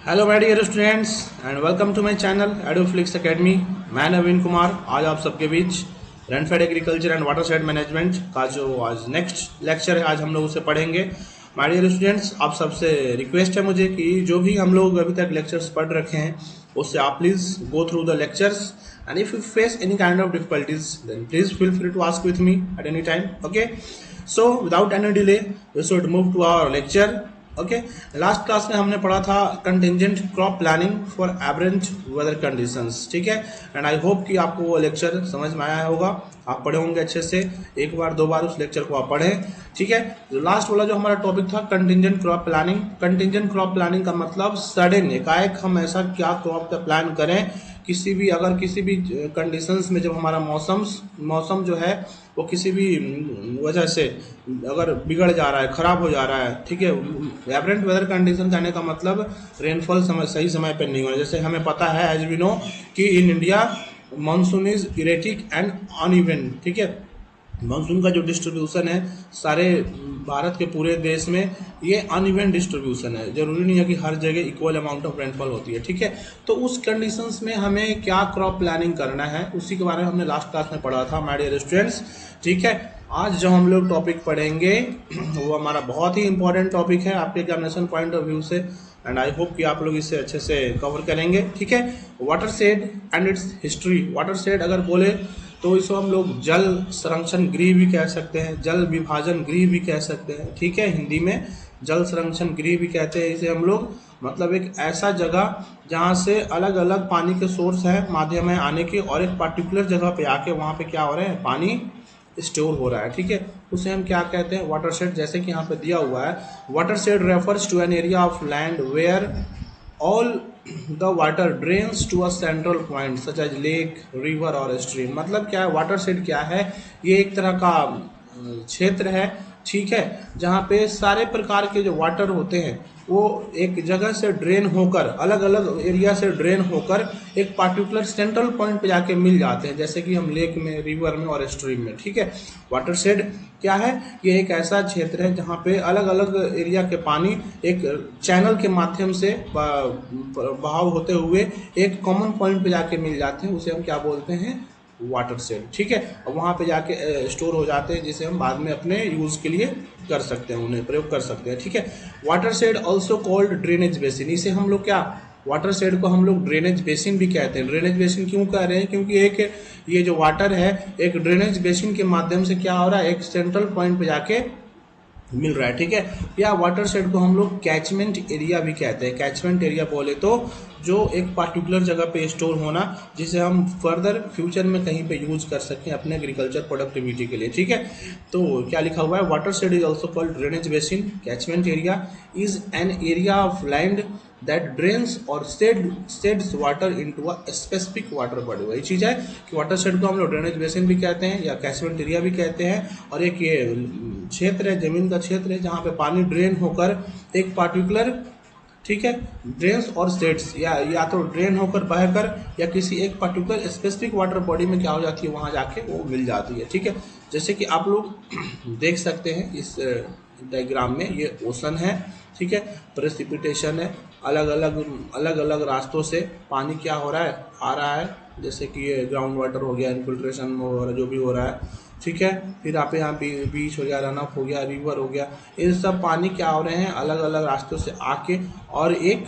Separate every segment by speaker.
Speaker 1: Hello my dear students and welcome to my channel Edoflix Academy. मैं नवीन कुमार आज आप सबके बीच rainfed agriculture and watershed management का जो आज नेक्स्ट लेक्चर है आज हम लोग उसे पढ़ेंगे। माय डियर स्टूडेंट्स, आप सबसे रिक्वेस्ट है मुझे कि जो भी हम लोग अभी तक लेक्चर्स पढ़ रखे हैं उससे आप please go through the lectures and if you face any kind of difficulties then please feel free to ask with me at any time. Okay, so without any delay we should move to our lecture. Okay, last class में हमने पढ़ा था contingent crop planning for average weather conditions. ठीक है, and I hope कि आपको वो lecture समझ में आया होगा, आप पढ़े होंगे अच्छे से। एक बार दो बार उस लेक्चर को आप पढ़ें। ठीक है, लास्ट वाला जो हमारा टॉपिक था contingent crop planning. Contingent crop planning का मतलब सडन एकाएक हम ऐसा क्या क्रॉप का प्लान करें किसी भी कंडीशंस में जब हमारा मौसम जो है वो किसी भी वजह से अगर बिगड़ जा रहा है, खराब हो जा रहा है। ठीक है, एवरेंट वेदर कंडीशन कहने का मतलब रेनफॉल सही समय पर नहीं हो रहा। जैसे हमें पता है एज वी नो कि in India monsoon is erratic and uneven. ठीक है, मानसून का जो डिस्ट्रीब्यूशन है सारे भारत के पूरे देश में ये अनइवन डिस्ट्रीब्यूशन है। जरूरी नहीं है कि हर जगह इक्वल अमाउंट ऑफ रेनफॉल होती है। ठीक है, तो उस कंडीशंस में हमें क्या क्रॉप प्लानिंग करना है उसी के बारे में हमने लास्ट क्लास में पढ़ा था माय डियर स्टूडेंट्स। ठीक है, आज जो हम लोग टॉपिक पढ़ेंगे वो हमारा बहुत ही इंपॉर्टेंट टॉपिक है आपके एग्जामिनेशन पॉइंट ऑफ व्यू से एंड आई होप कि आप लोग इसे अच्छे से कवर करेंगे। ठीक है, watershed and it's history. Watershed अगर बोले तो इसको हम लोग जल संरक्षण गृह भी कह सकते हैं, जल विभाजन गृह भी कह सकते हैं। ठीक है, हिंदी में जल संरक्षण गृह भी कहते हैं इसे हम लोग। मतलब एक ऐसा जगह जहाँ से अलग अलग पानी के सोर्स है, माध्यम है आने के, और एक पर्टिकुलर जगह पे आके वहाँ पे क्या हो रहा है, पानी स्टोर हो रहा है। ठीक है, उसे हम क्या कहते हैं, वाटरशेड। जैसे कि यहाँ पे दिया हुआ है, watershed refers to an area of land where all the water drains to a central point such as lake, river और stream। मतलब क्या है, वाटरशेड क्या है, ये एक तरह का क्षेत्र है। ठीक है, जहाँ पे सारे प्रकार के जो वाटर होते हैं वो एक जगह से ड्रेन होकर, अलग अलग एरिया से ड्रेन होकर एक पार्टिकुलर सेंट्रल पॉइंट पे जाके मिल जाते हैं, जैसे कि हम लेक में, रिवर में और स्ट्रीम में। ठीक है, वाटरशेड क्या है, ये एक ऐसा क्षेत्र है जहाँ पे अलग अलग एरिया के पानी एक चैनल के माध्यम से बहाव होते हुए एक कॉमन पॉइंट पे जाके मिल जाते हैं, उसे हम क्या बोलते हैं, वाटरशेड। ठीक है, और वहाँ पे जाके स्टोर हो जाते हैं, जिसे हम बाद में अपने यूज के लिए कर सकते हैं, उन्हें प्रयोग कर सकते हैं। ठीक है, watershed also called drainage basin. इसे हम लोग क्या, वाटरशेड को हम लोग ड्रेनेज बेसिन भी कहते हैं। ड्रेनेज बेसिन क्यों कह रहे हैं, क्योंकि एक ये जो वाटर है एक ड्रेनेज बेसिन के माध्यम से क्या हो रहा है, एक सेंट्रल पॉइंट पे जाके मिल रहा है। ठीक है, या वाटरशेड को हम लोग कैचमेंट एरिया भी कहते हैं। कैचमेंट एरिया बोले तो जो एक पार्टिकुलर जगह पे स्टोर होना, जिसे हम फर्दर फ्यूचर में कहीं पे यूज कर सकें अपने एग्रीकल्चर प्रोडक्टिविटी के लिए। ठीक है, तो क्या लिखा हुआ है, watershed is also called drainage basin. Catchment area is an area of land that drains or sheds water into a specific water body. वही चीज़ है कि वाटरशेड को हम लोग ड्रेनेज बेसिन भी कहते हैं या कैचमेंट एरिया भी कहते हैं, और एक ये क्षेत्र है, जमीन का क्षेत्र है जहाँ पे पानी ड्रेन होकर एक पार्टिकुलर, ठीक है, ड्रेन्स और शेड्स या तो ड्रेन होकर बहकर या किसी एक पर्टिकुलर स्पेसिफिक वाटर बॉडी में क्या हो जाती है, वहाँ जाके वो मिल जाती है। ठीक है, जैसे कि आप लोग देख सकते हैं इस डायग्राम में, ये ओशन है। ठीक है, प्रेसिपिटेशन है, अलग अलग रास्तों से पानी क्या हो रहा है, आ रहा है, जैसे कि ये ग्राउंड वाटर हो गया, इन्फिल्ट्रेशन वगैरह जो भी हो रहा है। ठीक है, फिर आप यहाँ बीच हो गया, रन ऑफ हो गया, रिवर हो गया, इन सब पानी क्या हो रहे हैं, अलग अलग रास्तों से आके और एक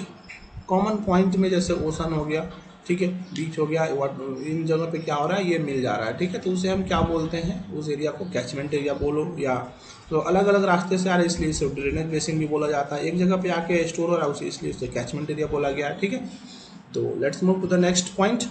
Speaker 1: कॉमन पॉइंट में, जैसे ओशन हो गया, ठीक है, बीच हो गया, इन जगह पे क्या हो रहा है, ये मिल जा रहा है। ठीक है, तो उसे हम क्या बोलते हैं, उस एरिया को कैचमेंट एरिया बोलो, या तो अलग अलग रास्ते से आ रहा है इसलिए इसे ड्रेनेज बेसिन भी बोला जाता है। एक जगह पे आके स्टोर हो रहा है उसे, इसलिए उसे कैचमेंट एरिया बोला गया है। ठीक है, तो let's move to the next point.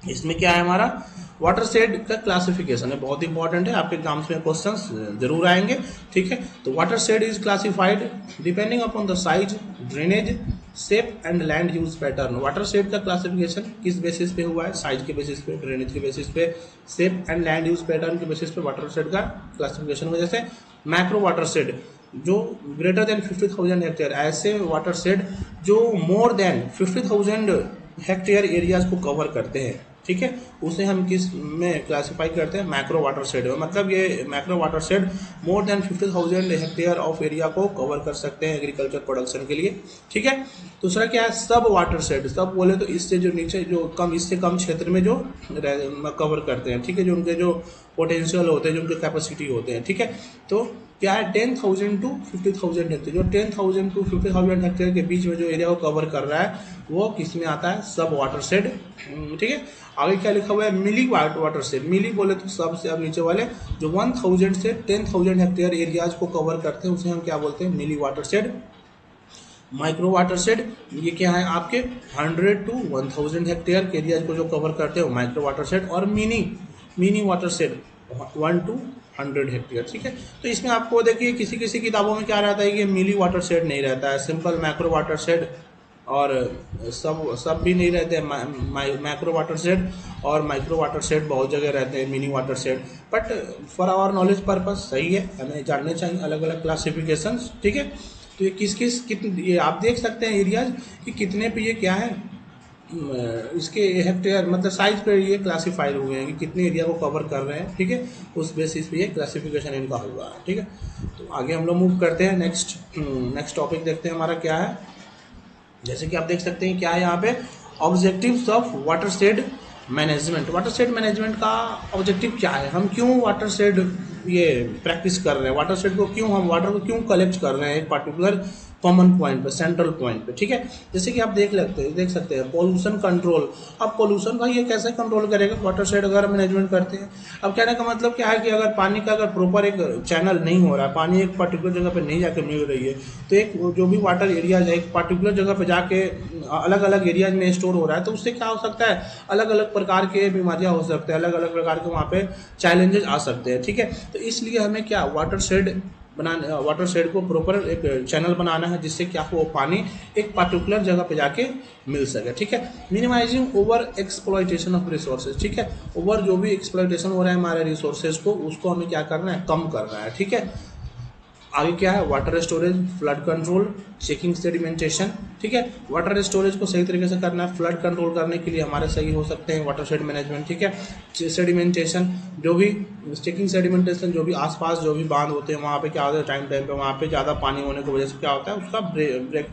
Speaker 1: इसमें क्या है, हमारा वाटरशेड का क्लासिफिकेशन है, बहुत इंपॉर्टेंट है, आपके एग्जाम्स में क्वेश्चंस जरूर आएंगे। ठीक है, तो watershed is classified depending upon the size, drainage, shape and land use pattern. Watershed का क्लासिफिकेशन किस बेसिस पे हुआ है, साइज के बेसिस पे, ड्रेनेज के बेसिस पे, shape and land use pattern के बेसिस पे वाटरशेड का क्लासिफिकेशन हुआ। जैसे मैक्रो वाटरशेड जो ग्रेटर देन 50,000 हेक्टेयर, ऐसे वाटरशेड जो मोर देन 50,000 हेक्टेयर एरियाज को कवर करते हैं। ठीक है, उसे हम किस में क्लासिफाई करते हैं, मैक्रो वाटर शेड में। मतलब ये macro water shade more than 50,000 hectare of area को कवर कर सकते हैं एग्रीकल्चर प्रोडक्शन के लिए। ठीक है, दूसरा क्या है, सब वाटर शेड। सब बोले तो इससे जो नीचे जो कम, इससे कम क्षेत्र में जो कवर करते हैं। ठीक है, जो उनके जो पोटेंशियल होते हैं, जो उनके कैपेसिटी होते हैं। ठीक है, तो क्या है 10,000 टू 50,000 हेक्टेयर, जो 10,000 टू 50,000 हेक्टेयर के बीच में जो एरिया को कवर कर रहा है वो किस में आता है, सब वाटर शेड। ठीक है, आगे क्या लिखा हुआ है, मिली वाटर शेड। मिली बोले तो सबसे अब नीचे वाले जो 1,000 से 10,000 हेक्टेयर एरियाज को कवर करते हैं उसे हम क्या बोलते हैं, milli watershed. Micro water shade ये क्या है, आपके 100 टू 1,000 हेक्टेयर के एरियाज को जो कवर करते हैं माइक्रो वाटर शेड। और mini water shed 1 to 100 hectare. ठीक है, तो इसमें आपको देखिए किसी किसी किताबों में क्या रहता है कि मिली वाटर शेड नहीं रहता है, सिंपल मैक्रो वाटर शेड और सब भी नहीं रहते हैं। मैक्रो वाटर शेड और माइक्रो वाटर शेड बहुत जगह रहते हैं, mini water shed. But for our knowledge purpose सही है, हमें जानने चाहिए अलग अलग क्लासिफिकेशंस। ठीक है, तो ये कितने, ये आप देख सकते हैं एरियाज कि कितने पे ये क्या है, इसके हेक्टेयर मतलब साइज पे ये क्लासीफाइड हुए हैं कि कितने एरिया को कवर कर रहे हैं। ठीक है, उस बेसिस पे ये क्लासिफिकेशन इनका हुआ है। ठीक है, तो आगे हम लोग मूव करते हैं, नेक्स्ट टॉपिक देखते हैं हमारा क्या है। जैसे कि आप देख सकते हैं क्या है यहाँ पे, objectives of water shed management. Water shed management का ऑब्जेक्टिव क्या है, हम क्यों वाटर शेड ये प्रैक्टिस कर रहे हैं, वाटर शेड को क्यों, हम वाटर को क्यों कलेक्ट कर रहे हैं एक पार्टिकुलर कॉमन पॉइंट पे, सेंट्रल पॉइंट पे। ठीक है, जैसे कि आप देख सकते हैं पोल्यूशन कंट्रोल। अब पोल्यूशन का ये कैसे कंट्रोल करेगा, वाटर शेड अगर मैनेजमेंट करते हैं। अब कहने का मतलब क्या है कि अगर पानी का अगर प्रॉपर एक चैनल नहीं हो रहा है, पानी एक पर्टिकुलर जगह पे नहीं जाके मिल रही है, तो एक जो भी वाटर एरियाज है एक पर्टिकुलर जगह पे जाके अलग अलग एरियाज में स्टोर हो रहा है, तो उससे क्या हो सकता है, अलग अलग प्रकार के बीमारियां हो सकते हैं, अलग अलग प्रकार के वहाँ पे चैलेंजेस आ सकते हैं। ठीक है, तो इसलिए हमें क्या वाटर शेड को प्रॉपर एक चैनल बनाना है जिससे क्या हो, पानी एक पार्टिकुलर जगह पे जाके मिल सके। ठीक है, minimising over exploitation of resources. ठीक है, ओवर जो भी एक्सप्लॉइटेशन हो रहा है हमारे रिसोर्सेज को, उसको हमें क्या करना है, कम करना है। ठीक है, आगे क्या है, water storage, flood control, checking sedimentation. ठीक है, वाटर स्टोरेज को सही तरीके से करना है, फ्लड कंट्रोल करने के लिए हमारे सही हो सकते हैं वाटर शेड मैनेजमेंट। ठीक है, सेडिमेंटेशन, जो भी चेकिंग सेडिमेंटेशन, जो भी आसपास जो भी बांध होते हैं वहाँ पे क्या होता है, टाइम पे वहाँ पे ज़्यादा पानी होने की वजह से क्या होता है, उसका ब्रेक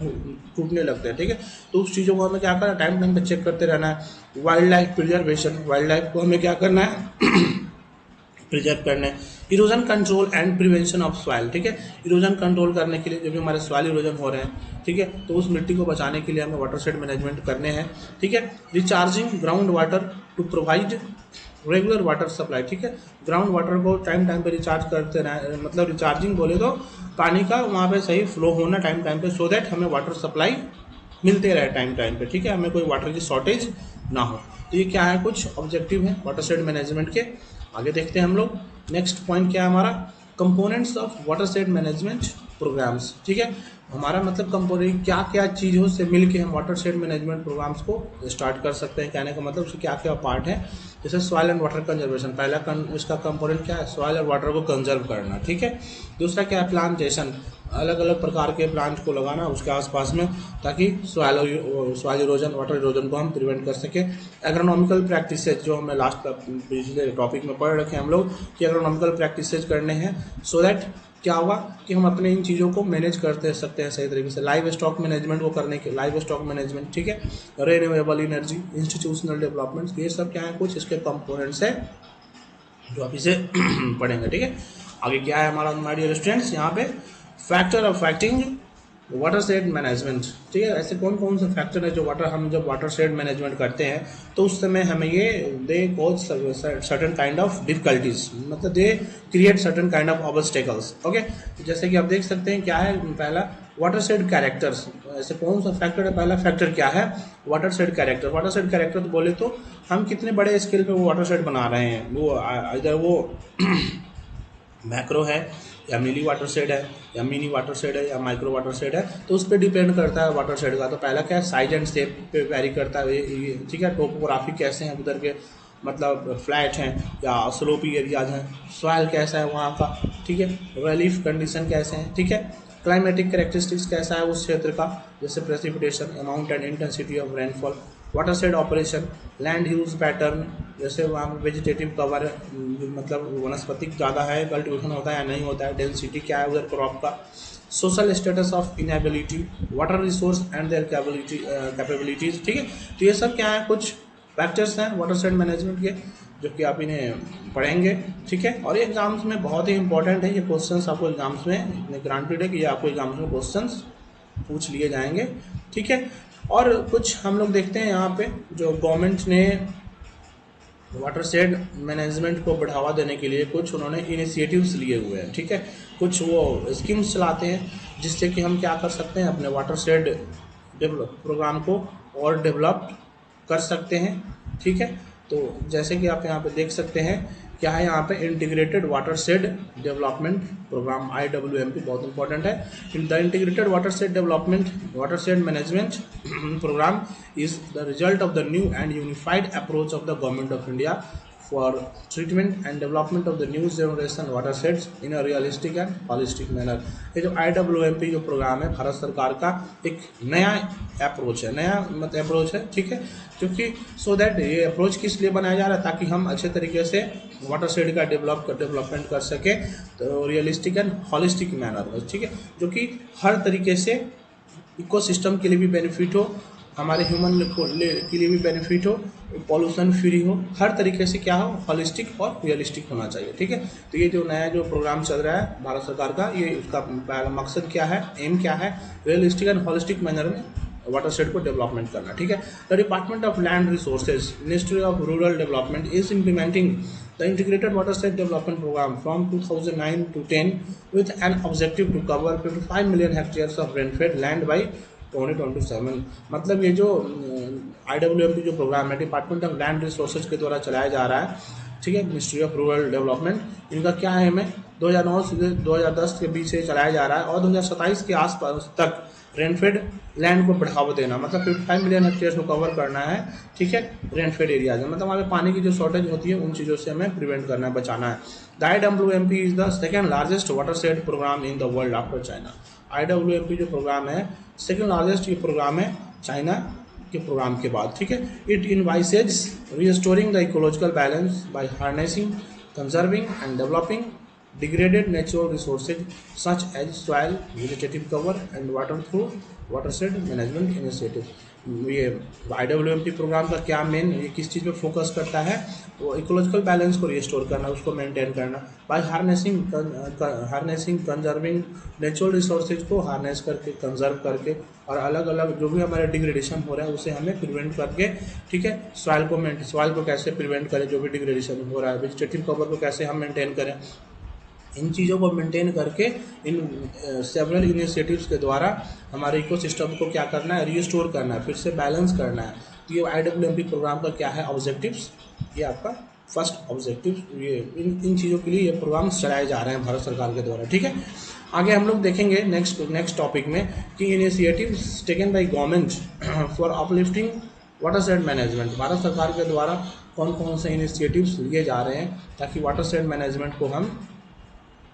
Speaker 1: टूटने लगते हैं। ठीक है, तो उस चीज़ों को हमें क्या करना है, टाइम पे चेक करते रहना है। Wild life preservation, wild life को हमें क्या करना है प्रिजर्व करने। Erosion control and prevention of soil. ठीक है, इरोजन कंट्रोल करने के लिए जो भी हमारे सॉइल इरोजन हो रहे हैं, ठीक है, तो उस मिट्टी को बचाने के लिए हमें वाटर शेड मैनेजमेंट करने हैं। ठीक है, recharging ground water to provide regular water supply. ठीक है, ग्राउंड वाटर को टाइम पे रिचार्ज करते रहे, मतलब रिचार्जिंग बोले तो पानी का वहाँ पे सही फ्लो होना टाइम पे, सो दैट हमें वाटर सप्लाई मिलते रहे टाइम पे। ठीक है, हमें कोई वाटर की शॉर्टेज ना हो। तो ये क्या है, कुछ ऑब्जेक्टिव है वाटर शेड मैनेजमेंट के। आगे देखते हैं हम लोग, नेक्स्ट पॉइंट क्या है हमारा, components of water shed management programmes. ठीक है, हमारा मतलब कंपोनेंट क्या क्या चीज़ों से मिलके हम वाटर शेड मैनेजमेंट प्रोग्राम्स को स्टार्ट कर सकते हैं। कहने का मतलब उसके क्या क्या पार्ट है, जैसे सॉइल एंड वाटर कंजर्वेशन, पहला इसका कंपोनेंट क्या है, सॉइल और वाटर को कंजर्व करना। ठीक है, दूसरा क्या है, प्लांटेशन, अलग अलग प्रकार के प्लांट को लगाना उसके आसपास में, ताकि सॉइल इरोजन, वाटर इरोजन को हम प्रिवेंट कर सके। एग्रोनॉमिकल प्रैक्टिसेज, जो हमें लास्ट पिछले टॉपिक में पढ़ रखे हैं हम लोग कि एग्रोनॉमिकल प्रैक्टिसेज करने हैं, सो दैट क्या होगा कि हम अपने इन चीज़ों को मैनेज करते सकते हैं सही तरीके से। लाइव स्टॉक मैनेजमेंट को करने के, लाइव स्टॉक मैनेजमेंट, ठीक है, रिन्यूएबल एनर्जी, इंस्टीट्यूशनल डेवलपमेंट, ये सब क्या है, कुछ इसके कंपोनेंट्स है जो आप इसे पढ़ेंगे। ठीक है, आगे क्या है हमारा माय डियर स्टूडेंट्स, यहाँ पे factor affecting water shed management. ठीक है, ऐसे कौन कौन से फैक्टर है जो हम जब वाटर शेड मैनेजमेंट करते हैं तो उस समय हमें ये they cause certain kind of difficulties, मतलब they create certain kind of obstacles. Okay, जैसे कि आप देख सकते हैं क्या है, पहला वाटर शेड कैरेक्टर्स। ऐसे कौन सा फैक्टर है, पहला फैक्टर क्या है, water shade character. Water shade character तो बोले तो हम कितने बड़े स्केल पे वो वाटर शेड बना रहे हैं, वो इधर वो मैक्रो है या मिली वाटर शेड है या मिनी वाटर शेड है या माइक्रो वाटर शेड है, तो उस पर डिपेंड करता है वाटर शेड का। तो पहला क्या है, साइज एंड शेप पे वेरी करता है ये, ठीक है, टोपोग्राफी कैसे हैं उधर के, मतलब फ्लैट हैं या स्लोपी एरियाज हैं, सॉइल कैसा है वहाँ का, ठीक है, रिलीफ कंडीशन कैसे हैं, ठीक है, क्लाइमेटिक कैरेक्टरिस्टिक्स कैसा है उस क्षेत्र का, जैसे precipitation, amount and intensity of rainfall, water shade operation, land use pattern, जैसे वहाँ पे वेजिटेटिव कवर मतलब वनस्पतिक ज़्यादा है, कल्टिवेशन होता है या नहीं होता है, डेंसिटी क्या है उधर क्रॉप का, social status of inability, water resource and there capabilities. ठीक है, तो ये सब क्या है, कुछ फैक्टर्स हैं वाटर शेड मैनेजमेंट के जो कि आप इन्हें पढ़ेंगे। ठीक है, और ये एग्जाम्स में बहुत ही इंपॉर्टेंट है, ये क्वेश्चंस आपको एग्जाम्स में ग्रांटेड है कि ये आपको एग्जाम्स में क्वेश्चंस पूछ लिए जाएंगे। ठीक है, और कुछ हम लोग देखते हैं यहाँ पे जो गवर्नमेंट ने वाटर शेड मैनेजमेंट को बढ़ावा देने के लिए कुछ उन्होंने इनिशिएटिव्स लिए हुए हैं। ठीक है, कुछ वो स्कीम्स चलाते हैं जिससे कि हम क्या कर सकते हैं, अपने वाटर शेड डेवलप प्रोग्राम को और डेवलप कर सकते हैं। ठीक है, तो जैसे कि आप यहाँ पे देख सकते हैं क्या है, यहाँ पे integrated water shed development programme IWMP बहुत इंपॉर्टेंट है। In the integrated water shed management programme is the result of the new and unified approach of the government of India for treatment and development of the new generation water sheds in a realistic and holistic manner. ये जो IWMP जो program है भारत सरकार का एक नया approach है, नया मतलब अप्रोच है। ठीक है, क्योंकि सो दैट ये अप्रोच किस लिए बनाया जा रहा है, ताकि हम अच्छे तरीके से वाटर शेड का डेवलपमेंट कर सके, तो रियलिस्टिक एंड हॉलिस्टिक मैनर में। ठीक है, जो कि हर तरीके से इकोसिस्टम के लिए भी बेनिफिट हो, हमारे ह्यूमन के लिए भी बेनिफिट हो, पॉल्यूशन फ्री हो, हर तरीके से क्या हो, हॉलिस्टिक और रियलिस्टिक होना चाहिए। ठीक है, तो ये जो नया जो प्रोग्राम चल रहा है भारत सरकार का, ये उसका पहला मकसद क्या है, एम क्या है, रियलिस्टिक एंड हॉलिस्टिक मैनर में वाटर शेड को डेवलपमेंट करना। ठीक है, the department of land resources, ministry of rural development is implementing the integrated water shed development program from 2009 to 10 with an objective to cover 55 million hectares of rainfed land by 2027। मतलब ये जो IWMP जो program है department of land resources के द्वारा चलाया जा रहा है, ठीक है, मिनिस्ट्री ऑफ रूरल डेवलपमेंट, इनका क्या है, हमें 2009 से 2010 के बीच से चलाया जा रहा है और 2027 के आसपास तक रेनफेड लैंड को बढ़ावा देना, मतलब 55 मिलियन हेक्टेयर को कवर करना है। ठीक है, रेनफेड एरियाज में, मतलब हमें पानी की जो शॉर्टेज होती है उन चीज़ों से हमें प्रिवेंट करना है, बचाना है। The IWMP is the second largest watershed program in the world after China. IWMP जो प्रोग्राम है सेकेंड लार्जेस्ट ये प्रोग्राम है चाइना के प्रोग्राम के बाद। ठीक है, it envisages restoring the ecological balance by harnessing, conserving and developing degraded natural resources such as soil, vegetative cover and water through watershed management initiative। ये IWMP programme का क्या मेन, ये किस चीज़ पे फोकस करता है, वो इकोलॉजिकल बैलेंस को रिस्टोर करना, उसको मेंटेन करना by harnessing conserving natural resources को हार्नेस करके, कंजर्व करके, और अलग अलग जो भी हमारे डिग्रेडेशन हो रहा है उसे हमें प्रिवेंट करके। ठीक है, सॉइल को कैसे प्रिवेंट करें, जो भी डिग्रेडेशन हो रहा है, वेजिटेटिव कवर को कैसे हम मेंटेन करें, इन चीज़ों को मेंटेन करके इन सेवरल इनिशिएटिव्स के द्वारा हमारे इकोसिस्टम को क्या करना है, रिस्टोर करना है, फिर से बैलेंस करना है। तो ये IWMP प्रोग्राम का क्या है, ऑब्जेक्टिव्स, ये आपका फर्स्ट ऑब्जेक्टिव, ये इन चीज़ों के लिए ये प्रोग्राम चलाए जा रहे हैं भारत सरकार के द्वारा। ठीक है, आगे हम लोग देखेंगे नेक्स्ट टॉपिक में कि initiatives taken by government for uplifting water shed management. Bharat सरकार के द्वारा कौन कौन से इनिशिएटिव्स लिए जा रहे हैं ताकि वाटर शेड मैनेजमेंट को हम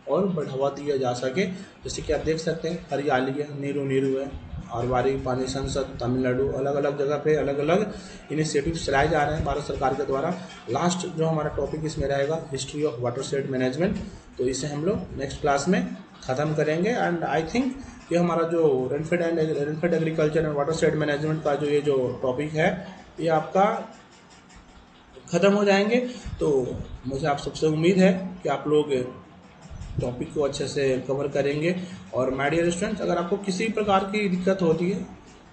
Speaker 1: और बढ़ावा दिया जा सके। जैसे कि आप देख सकते हैं हरियाली है, नीरू है, और वारी पानी संसद, तमिलनाडु, अलग अलग जगह पे अलग अलग इनिशिएटिव चलाए जा रहे हैं भारत सरकार के द्वारा। लास्ट जो हमारा टॉपिक इसमें रहेगा history of water shed management, तो इसे हम लोग नेक्स्ट क्लास में ख़त्म करेंगे। एंड आई थिंक ये हमारा जो rainfed agriculture and water shed management का जो ये जो टॉपिक है ये आपका ख़त्म हो जाएंगे। तो मुझे आप सबसे उम्मीद है कि आप लोग टॉपिक को अच्छे से कवर करेंगे। और माय डियर स्टूडेंट्स, अगर आपको किसी प्रकार की दिक्कत होती है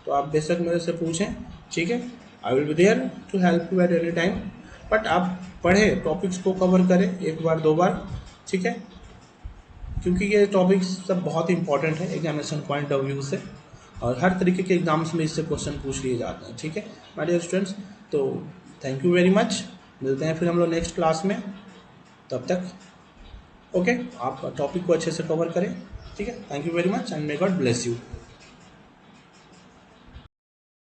Speaker 1: तो आप बेशक मेरे से पूछें। ठीक है, I will be there to help you at any time. But आप पढ़ें, टॉपिक्स को कवर करें एक बार दो बार। ठीक है, क्योंकि ये टॉपिक्स सब बहुत इंपॉर्टेंट है एग्जामिनेशन पॉइंट ऑफ व्यू से, और हर तरीके के एग्जाम्स में इससे क्वेश्चन पूछ लिए जाते हैं। ठीक है माय डियर स्टूडेंट्स, तो थैंक यू वेरी मच। मिलते हैं फिर हम लोग नेक्स्ट क्लास में, तब तक ओके आप टॉपिक को अच्छे से कवर करें। ठीक है, thank you very much and may God bless you.